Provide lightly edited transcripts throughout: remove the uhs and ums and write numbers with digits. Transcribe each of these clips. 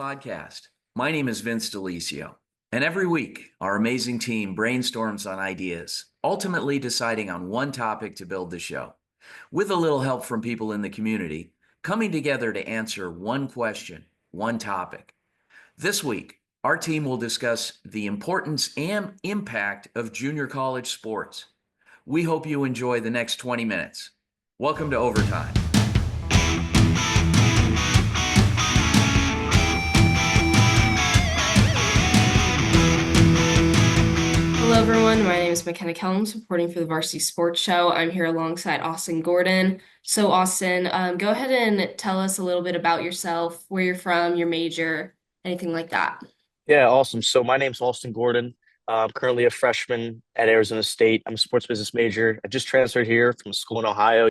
podcast. My name is Vince DeLisio, and every week our amazing team brainstorms on ideas, ultimately deciding on one topic to build the show. With a little help from people in the community, coming together to answer one question, one topic. This week, our team will discuss the importance and impact of junior college sports. We hope you enjoy the next 20 minutes. Welcome to Overtime. Hello, everyone. My name is McKenna Kellams, reporting for the Varsity Sports Show. I'm here alongside Austin Gordon. So, Austin, go ahead and tell us a little bit about yourself, where you're from, your major, anything like that. Yeah, awesome. So my name's Austin Gordon. I'm currently a freshman at Arizona State. I'm a sports business major. I just transferred here from a school in Ohio,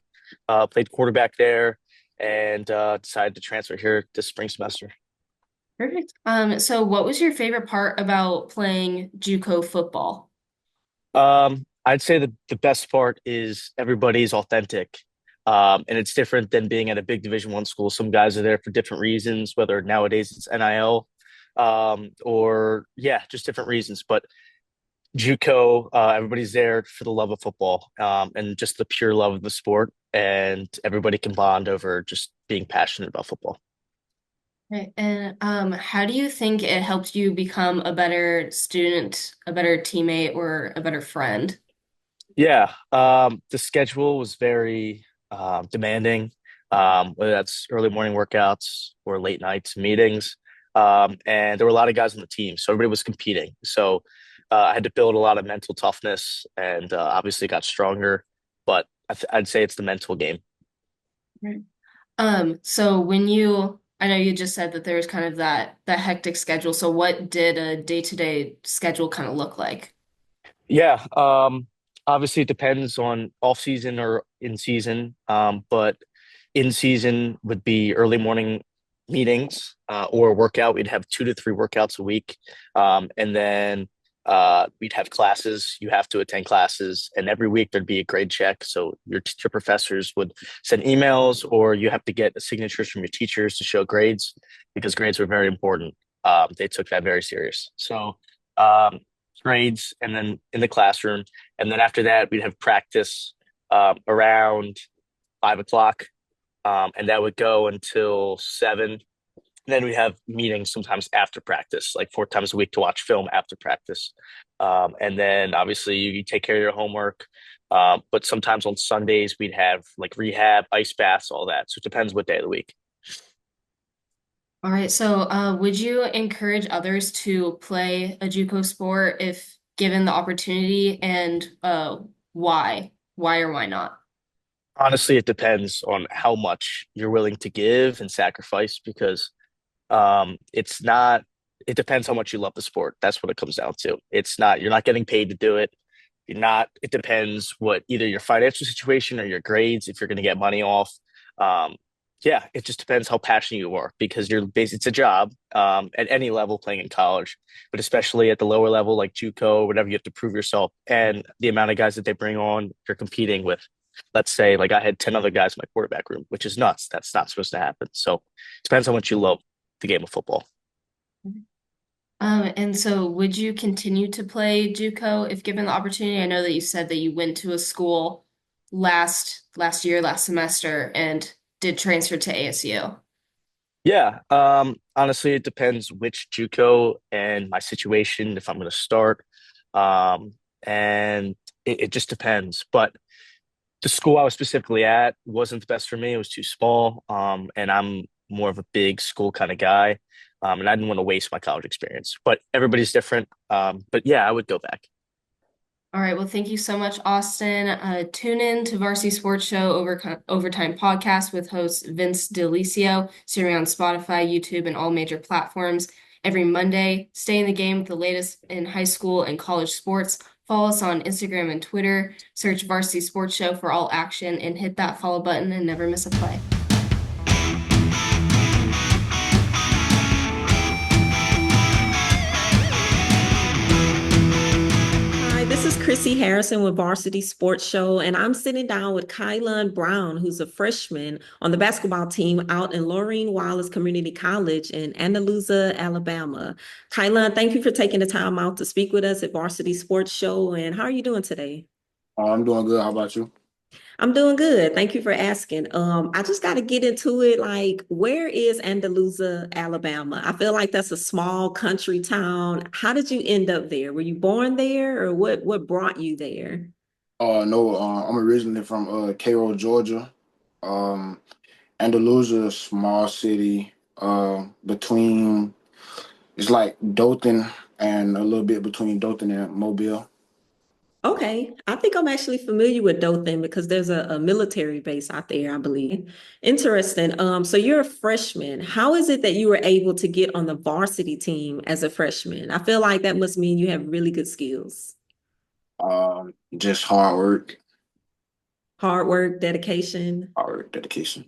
played quarterback there, and decided to transfer here this spring semester. Perfect. So what was your favorite part about playing JUCO football? I'd say the best part is everybody's authentic. And it's different than being at a big Division One school. Some guys are there for different reasons, whether nowadays it's NIL, or yeah, just different reasons. But JUCO, everybody's there for the love of football, and just the pure love of the sport, and everybody can bond over just being passionate about football. Right. And how do you think it helped you become a better student, a better teammate, or a better friend? Yeah, the schedule was very demanding, whether that's early morning workouts or late nights meetings. And there were a lot of guys on the team, so everybody was competing. So I had to build a lot of mental toughness, and obviously got stronger. But I'd say it's the mental game. Right. So I know you just said that there was kind of that hectic schedule. So what did a day-to-day schedule kind of look like? Yeah, obviously it depends on off season or in season. But in season would be early morning meetings, or a workout. We'd have 2 to 3 workouts a week. And then we'd have classes. You have to attend classes, and every week there'd be a grade check. So your professors would send emails, or you have to get signatures from your teachers to show grades, because grades were very important. They took that very serious. So grades, and then in the classroom, and then after that we'd have practice around 5 o'clock, and that would go until 7. Then we have meetings sometimes after practice, like 4 times a week, to watch film after practice. And then obviously you take care of your homework. But sometimes on Sundays we'd have like rehab, ice baths, all that. So it depends what day of the week. All right. So would you encourage others to play a JUCO sport if given the opportunity, and why? Why or why not? Honestly, it depends on how much you're willing to give and sacrifice, because it's not, it depends how much you love the sport. That's what it comes down to. It's not, you're not getting paid to do it. You're not, it depends what either your financial situation or your grades, if you're going to get money off. Um, yeah, it just depends how passionate you are, because it's a job, at any level playing in college, but especially at the lower level, like JUCO, whatever, you have to prove yourself. And the amount of guys that they bring on, you're competing with, let's say, like I had 10 other guys in my quarterback room, which is nuts. That's not supposed to happen. So it depends how much you love the game of football. And so would you continue to play JUCO if given the opportunity? I know that you said that you went to a school last year, last semester, and did transfer to ASU. Yeah, honestly, it depends which JUCO and my situation, if I'm going to start. And it just depends. But the school I was specifically at wasn't the best for me. It was too small. And I'm more of a big school kind of guy. And I didn't want to waste my college experience. But everybody's different. But yeah, I would go back. All right. Well, thank you so much, Austin. Tune in to Varsity Sports Show Overtime podcast with host Vince DeLisio, streaming on Spotify, YouTube, and all major platforms every Monday. Stay in the game with the latest in high school and college sports. Follow us on Instagram and Twitter. Search Varsity Sports Show for all action, and hit that follow button and never miss a play. This is Krissy Harrison with Varsity Sports Show, and I'm sitting down with Kylon Brown, who's a freshman on the basketball team out in Lurleen Wallace Community College in Andalusia, Alabama. Kylon, thank you for taking the time out to speak with us at Varsity Sports Show, and how are you doing today? I'm doing good. How about you? I'm doing good. Thank you for asking. I just got to get into it. Like, where is Andalusia, Alabama? I feel like that's a small country town. How did you end up there? Were you born there, or what brought you there? No, I'm originally from Cairo, Georgia. Um, Andalusia, a small city, between it's like Dothan and a little bit between Dothan and Mobile. Okay, I think I'm actually familiar with Dothan because there's a military base out there, I believe. Interesting. So you're a freshman. How is it that you were able to get on the varsity team as a freshman? I feel like that must mean you have really good skills. Just hard work, Hard work, dedication. dedication.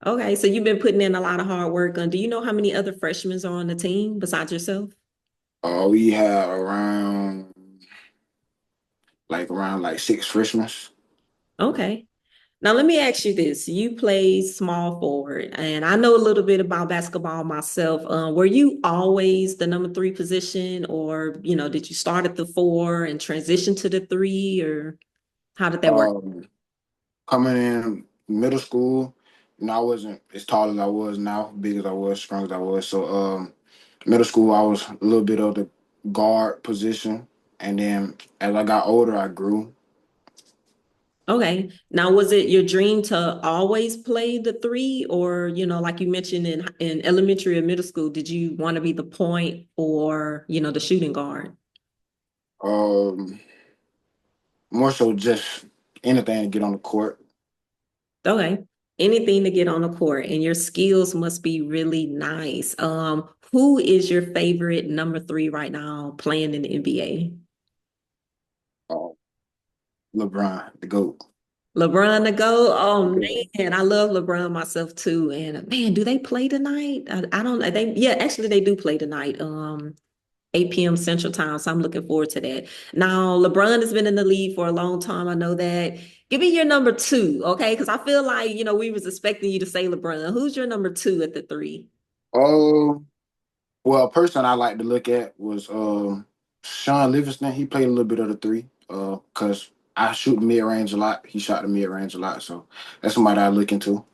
Okay, so you've been putting in a lot of hard work. Do you know how many other freshmen are on the team besides yourself? We have around like six freshmen. Okay. Now let me ask you this. You play small forward, and I know a little bit about basketball myself. Were you always the number three position, or did you start at the four and transition to the three, or how did that work? Coming in middle school, I wasn't as tall as I was now, big as I was, strong as I was. So middle school, I was a little bit of the guard position, and then as I got older, I grew. Okay. Now, was it your dream to always play the three, or like you mentioned in elementary or middle school, did you want to be the point or the shooting guard? Um, More so just anything to get on the court. Okay. Anything to get on the court, and your skills must be really nice. Who is your favorite number three right now playing in the NBA? Uh, LeBron, the GOAT. LeBron to go. Oh Yeah. man, I love LeBron myself too. And man, do they play tonight? I don't know. Yeah, actually they do play tonight. 8 p.m. Central Time. So I'm looking forward to that. Now, LeBron has been in the league for a long time. I know that. Give me your number two, okay? Because I feel like, we was expecting you to say LeBron. Who's your number two at the three? Oh, well, a person I like to look at was Sean Livingston. He played a little bit of the three because I shoot the mid range a lot. He shot the mid range a lot. So that's somebody I look into.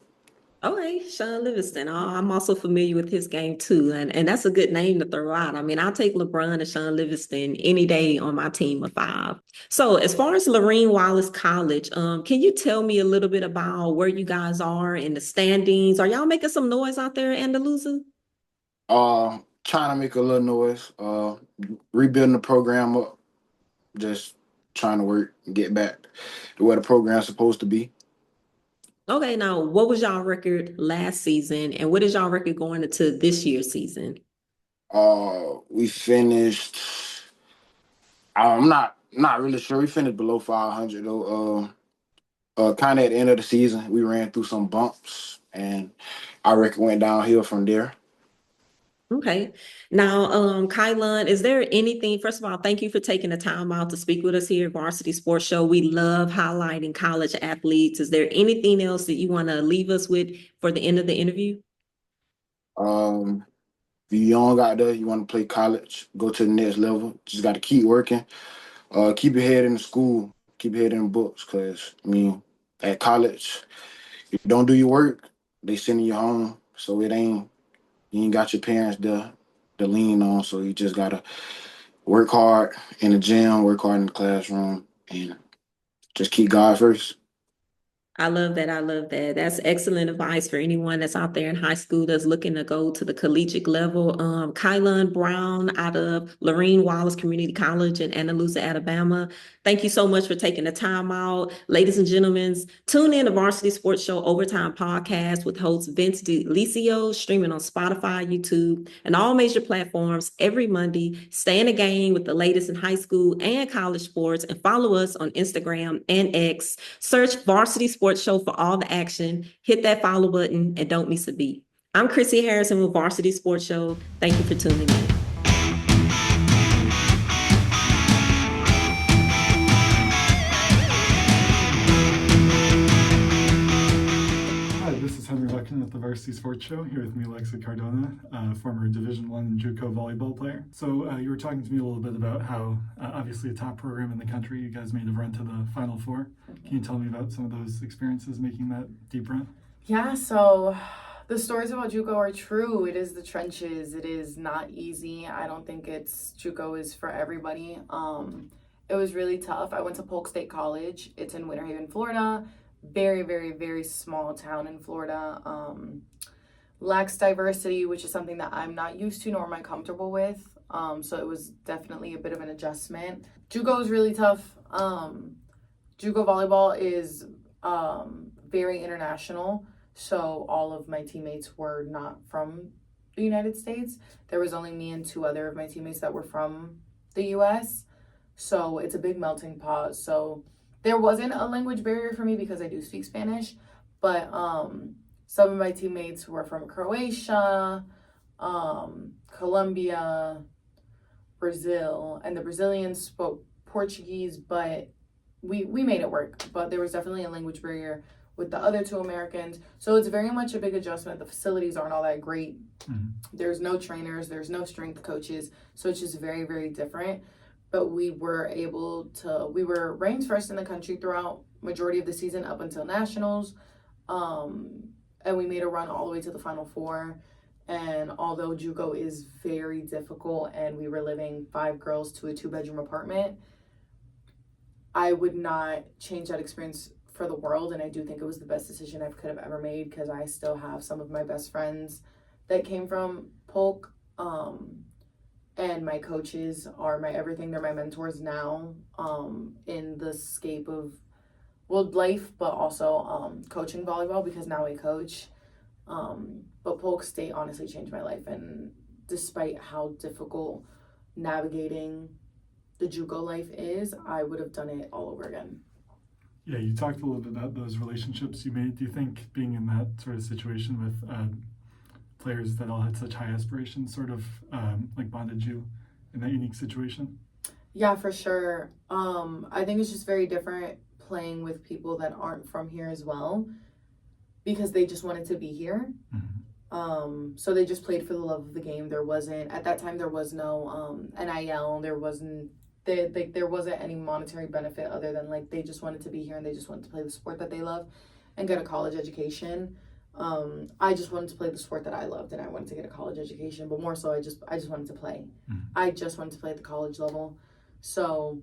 Okay, Sean Livingston. I'm also familiar with his game too. And that's a good name to throw out. I mean, I'll take LeBron and Sean Livingston any day on my team of five. So as far as Lurleen Wallace College, can you tell me a little bit about where you guys are in the standings? Are y'all making some noise out there in Andalusia? Trying to make a little noise. Rebuilding the program up. Just trying to work and get back to where the program's supposed to be. Okay, now what was y'all record last season, and what is y'all record going into this year's season? We finished. I'm not really sure. We finished below 500 though. Kind of at the end of the season, we ran through some bumps, and I reckon went downhill from there. Okay. Now, Kylon, is there anything, first of all, thank you for taking the time out to speak with us here at Varsity Sports Show. We love highlighting college athletes. Is there anything else that you want to leave us with for the end of the interview? If you're young out there, you want to play college, go to the next level. Just got to keep working. Keep your head in the school. Keep your head in the books. Because, at college, if you don't do your work, they sending you home. So you ain't got your parents to lean on. So you just got to work hard in the gym, work hard in the classroom, and just keep God first. I love that. I love that. That's excellent advice for anyone that's out there in high school that's looking to go to the collegiate level. Kylon Brown out of Lurleen Wallace Community College in Andalusia, Alabama. Thank you so much for taking the time out. Ladies and gentlemen, tune in to Varsity Sports Show Overtime Podcast with host Vince DeLisio, streaming on Spotify, YouTube, and all major platforms every Monday. Stay in the game with the latest in high school and college sports, and follow us on Instagram and X. Search Varsity Sports Show for all the action. Hit that follow button and don't miss a beat. I'm Krissy Harrison with Varsity Sports Show. Thank you for tuning in. Show here with Milexa Cardona, former Division I JUCO volleyball player. So you were talking to me a little bit about how obviously a top program in the country, you guys made a run to the Final Four. Can you tell me about some of those experiences making that deep run? Yeah, so the stories about JUCO are true. It is the trenches. It is not easy. I don't think JUCO is for everybody. It was really tough. I went to Polk State College. It's in Winter Haven, Florida. Very, very, very small town in Florida. Lacks diversity, which is something that I'm not used to nor am I comfortable with. So it was definitely a bit of an adjustment. JUCO is really tough. JUCO volleyball is very international. So all of my teammates were not from the United States. There was only me and two other of my teammates that were from the US. So it's a big melting pot. So there wasn't a language barrier for me because I do speak Spanish, but some of my teammates were from Croatia, Colombia, Brazil, and the Brazilians spoke Portuguese, but we made it work. But there was definitely a language barrier with the other two Americans. So it's very much a big adjustment. The facilities aren't all that great. There's no trainers, there's no strength coaches. So it's just very, very different. But we were ranked first in the country throughout majority of the season up until nationals. And we made a run all the way to the Final Four. And although JUCO is very difficult and we were living 5 girls to a 2-bedroom apartment, I would not change that experience for the world. And I do think it was the best decision I could have ever made because I still have some of my best friends that came from Polk. And my coaches are my everything. They're my mentors now in the scape of life, but also coaching volleyball because now I coach. But Polk State honestly changed my life. And despite how difficult navigating the JUCO life is, I would have done it all over again. Yeah, you talked a little bit about those relationships you made. Do you think being in that sort of situation with players that all had such high aspirations sort of like bonded you in that unique situation? Yeah, for sure. I think it's just very different playing with people that aren't from here as well because they just wanted to be here. So they just played for the love of the game. There wasn't, at that time, there was no NIL. There wasn't any monetary benefit other than like they just wanted to be here and they just wanted to play the sport that they love and get a college education. I just wanted to play the sport that I loved and I wanted to get a college education, but more so I just wanted to play. I just wanted to play at the college level. So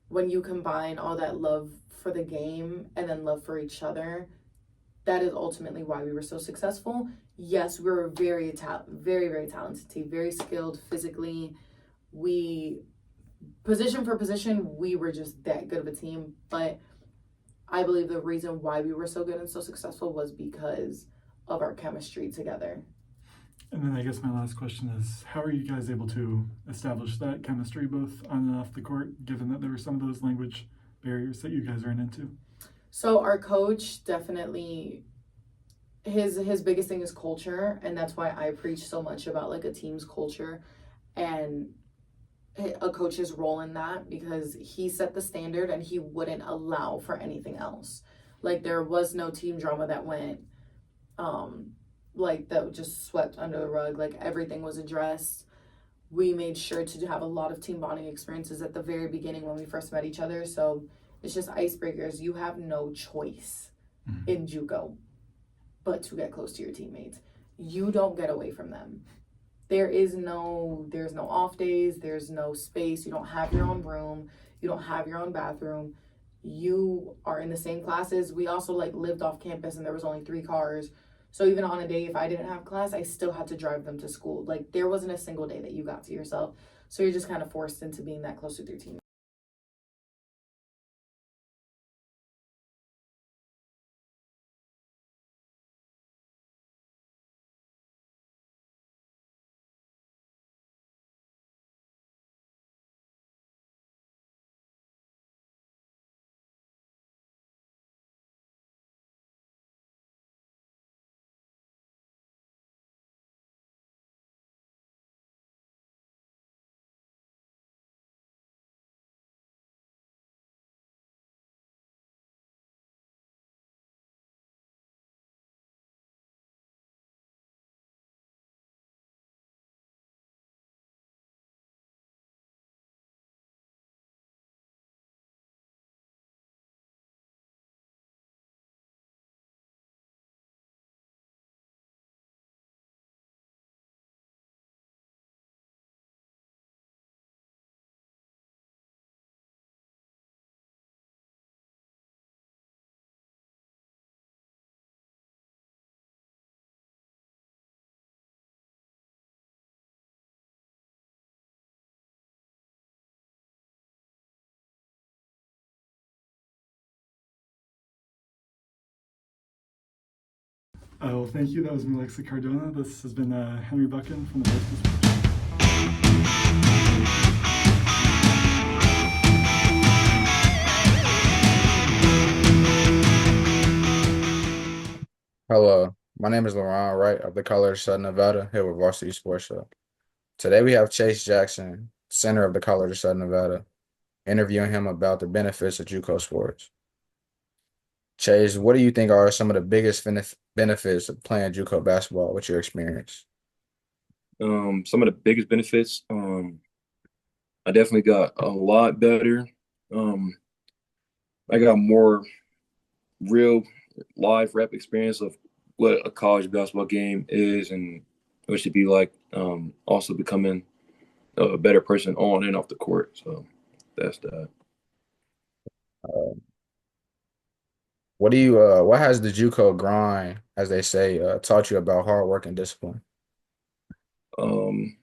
when you combine all that love for the game and then love for each other, that is ultimately why we were so successful. Yes, we were very, very talented team, very skilled physically. We, position for position, we were just that good of a team, but I believe the reason why we were so good and so successful was because of our chemistry together. And then I guess my last question is, how are you guys able to establish that chemistry both on and off the court, given that there were some of those language barriers that you guys ran into? So our coach definitely, his biggest thing is culture, and that's why I preach so much about like a team's culture and a coach's role in that, because he set the standard and he wouldn't allow for anything else. Like there was no team drama that went like that just swept under the rug. Like everything was addressed. We made sure to have a lot of team bonding experiences at the very beginning when we first met each other. So it's just icebreakers. You have no choice in JUCO but to get close to your teammates. You don't get away from them. There's no off days, there's no space, you don't have your own room, you don't have your own bathroom, you are in the same classes. We also like lived off campus and there was only 3 cars. So even on a day, if I didn't have class, I still had to drive them to school. Like there wasn't a single day that you got to yourself. So you're just kind of forced into being that close with your team. Well, thank you. That was Milexa Cardona. This has been Henry Buchan from the Varsity Sports Show. Hello, my name is LeRone Wright of the College of Southern Nevada, here with Varsity Sports Show. Today we have Chase Jackson, center of the College of Southern Nevada, interviewing him about the benefits of JUCO sports. Chase, what do you think are some of the biggest benefits of playing JUCO basketball with your experience? Some of the biggest benefits, I definitely got a lot better. I got more real live rep experience of what a college basketball game is and what it should be like. Also becoming a better person on and off the court. So that's that. What has the JUCO grind, as they say, taught you about hard work and discipline? The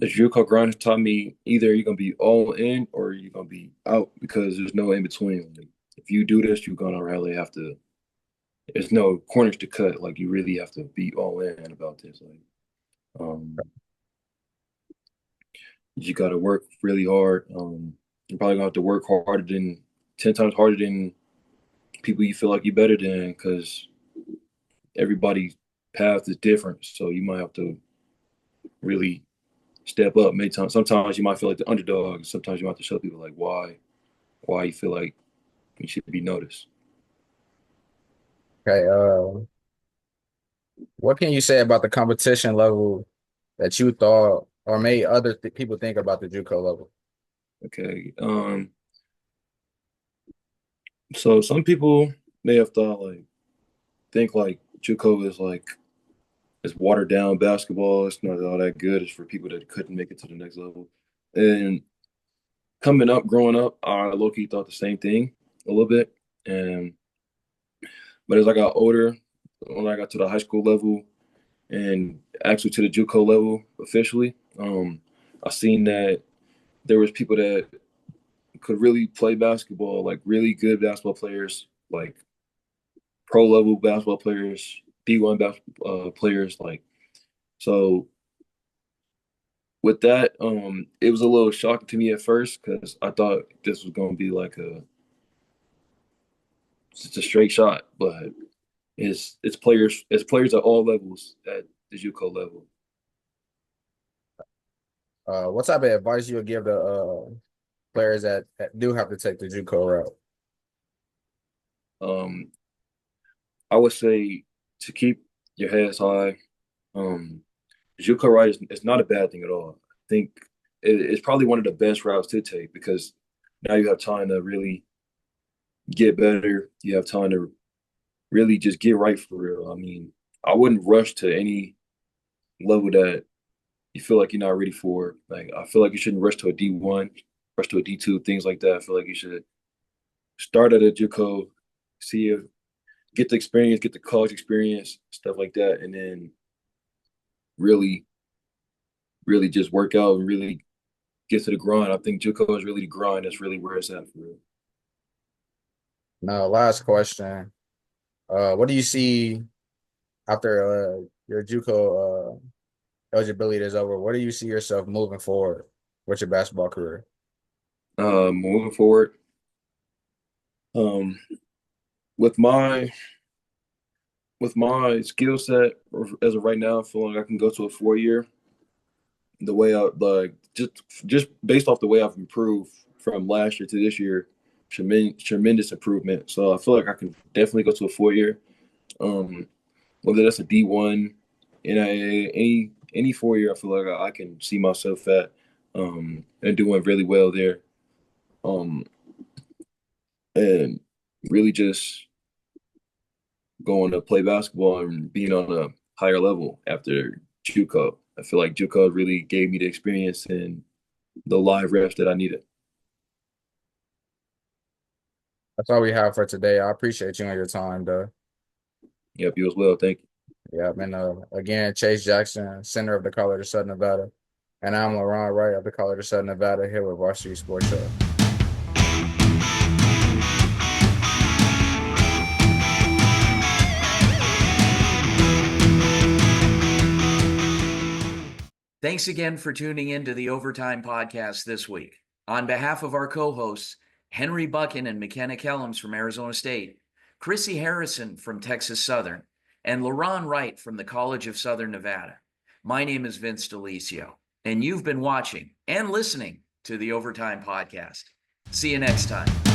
JUCO grind has taught me either you're gonna be all in or you're gonna be out because there's no in between. Like, if you do this, you're gonna really have to. There's no corners to cut. Like you really have to be all in about this. Like, you got to work really hard. You're probably gonna have to work harder than 10 times harder than people you feel like you're better than because everybody's path is different. So you might have to really step up many times. Sometimes you might feel like the underdog. Sometimes you might have to show people like why you feel like you should be noticed. Okay, what can you say about the competition level that you thought or made other people think about the JUCO level? Okay. So some people may have think like JUCO is like it's watered down basketball. It's not all that good. It's for people that couldn't make it to the next level. And growing up, I low-key thought the same thing a little bit. But as I got older, when I got to the high school level and actually to the JUCO level officially, I seen that there was people that could really play basketball, like really good basketball players, like pro level basketball players, D1 basketball players. Like, so with that, it was a little shocking to me at first because I thought this was going to be like just a straight shot, but it's players at all levels at the JUCO level. What type of advice you would give the players that do have to take the JUCO route? I would say to keep your heads high. JUCO route is not a bad thing at all. I think it's probably one of the best routes to take because now you have time to really get better. You have time to really just get right for real. I mean, I wouldn't rush to any level that you feel like you're not ready for. Like, I feel like you shouldn't rush to a D1, rush to a D2, things like that. I feel like you should start at a JUCO, get the experience, get the college experience, stuff like that, and then really, really just work out and really get to the grind. I think JUCO is really the grind. That's really where it's at for real. Now, last question. What do you see after your JUCO eligibility is over? Where do you see yourself moving forward with your basketball career? Moving forward, with my skill set as of right now, I feel like I can go to a 4-year. The way I like just based off the way I've improved from last year to this year, tremendous improvement. So I feel like I can definitely go to a 4-year. Whether that's a D1, NIA, any 4-year, I feel like I can see myself at and doing really well there. And really just going to play basketball and being on a higher level after JUCO. I feel like JUCO really gave me the experience and the live reps that I needed. That's all we have for today. I appreciate you and your time, though. Yep, you as well. Thank you. Yeah, and again, Chase Jackson, center of the College of Southern Nevada. And I'm LeRone Wright of the College of Southern Nevada here with Varsity Sports Show. Thanks again for tuning in to the Overtime Podcast this week. On behalf of our co-hosts, Henry Buchan and McKenna Kellams from Arizona State, Krissy Harrison from Texas Southern, and LeRone Wright from the College of Southern Nevada, my name is Vince DeLisio, and you've been watching and listening to the Overtime Podcast. See you next time.